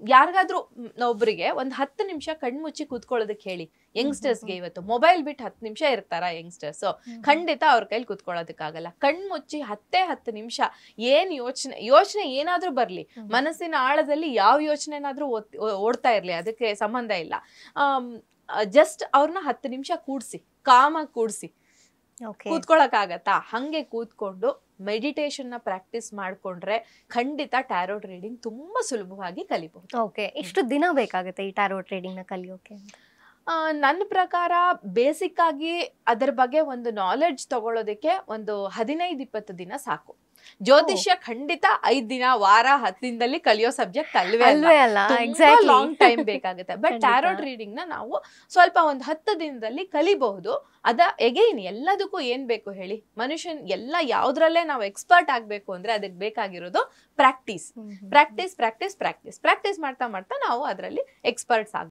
ಯಾರಿಗಾದ್ರೂ ಒಬ್ರಿಗೆ ಒಂದ್ 10 ನಿಮಿಷ ಕಣ್ಮುಚ್ಚಿ ಕೂತ್ಕೊಳ್ಳೋದಕ್ಕೆ ಹೇಳಿ. ಯಂಗ್ಸ್ಟರ್ಸ್ಗೆ ಇವತ್ತು ಮೊಬೈಲ್ ಬಿಟ್ಟು 10 ನಿಮಿಷ ಇರ್ತಾರ ಯಂಗ್ಸ್ಟರ್ಸ್, ಖಂಡಿತ ಅವ್ರ ಕೈಲಿ ಕೂತ್ಕೊಳ್ಳೋದಕ್ಕಾಗಲ್ಲ. ಕಣ್ಮುಚ್ಚಿ 10 ನಿಮಿಷ ಏನ್ ಯೋಚನೆ ಏನಾದ್ರೂ ಬರ್ಲಿ, ಮನಸ್ಸಿನ ಆಳದಲ್ಲಿ ಯಾವ ಯೋಚನೆನಾದ್ರೂ ಓಡ್ತಾ ಇರ್ಲಿ, ಅದಕ್ಕೆ ಸಂಬಂಧ ಇಲ್ಲ. ಜಸ್ಟ್ ಅವ್ರನ್ನ 10 ನಿಮಿಷ ಕೂಡ್ಸಿ, ಕಾಮಾಗಿ ಕೂಡ್ಸಿ. ಕೂತ್ಕೊಳಕ್ ಆಗತ್ತಾ? ಹಂಗೆ ಕೂತ್ಕೊಂಡು ಮೆಡಿಟೇಷನ್ ನ ಪ್ರಾಕ್ಟೀಸ್ ಮಾಡ್ಕೊಂಡ್ರೆ ಖಂಡಿತ ಟ್ಯಾರೋಟ್ ರೀಡಿಂಗ್ ತುಂಬಾ ಸುಲಭವಾಗಿ ಕಲಿಬಹುದು. ಓಕೆ, ಎಷ್ಟು ದಿನ ಬೇಕಾಗುತ್ತೆ ಈ ಟ್ಯಾರೋಟ್ ರೀಡಿಂಗ್ ನ ಕಲಿಯೋಕೆ? ನನ್ನ ಪ್ರಕಾರ ಬೇಸಿಕ್ ಆಗಿ ಅದರ ಬಗ್ಗೆ ಒಂದು ನಾಲೆಡ್ಜ್ ತಗೊಳ್ಳೋದಕ್ಕೆ ಒಂದು 15-20 ದಿನ ಸಾಕು. ಜ್ಯೋತಿಷ್ಯ ಖಂಡಿತ 5 ದಿನ, ವಾರ, 10 ದಿನದಲ್ಲಿ ಕಲಿಯೋ ಸಬ್ಜೆಕ್ಟ್ ಅಲ್ವೇ ಅಲ್ಲ, ಲಾಂಗ್ ಟೈಮ್ ಬೇಕಾಗುತ್ತೆ. ಬಟ್ ಟ್ಯಾರೋಟ್ ರೀಡಿಂಗ್ ನ ನಾವು ಸ್ವಲ್ಪ ಒಂದು 10 ದಿನದಲ್ಲಿ ಕಲಿಬಹುದು. ಎಗೈನ್ ಎಲ್ಲದಕ್ಕೂ ಏನ್ ಬೇಕು ಹೇಳಿ, ಮನುಷ್ಯನ್ ಎಲ್ಲ ಯಾವ್ದ್ರಲ್ಲೇ ನಾವು ಎಕ್ಸ್ಪರ್ಟ್ ಆಗ್ಬೇಕು ಅಂದ್ರೆ ಅದಕ್ಕೆ ಬೇಕಾಗಿರೋದು practice. Practice practice practice practice ಮಾಡ್ತಾ ಮಾಡ್ತಾ ನಾವು ಅದರಲ್ಲಿ ಎಕ್ಸ್ಪರ್ಟ್ಸ್ ಆಗ್ಬೇಕು.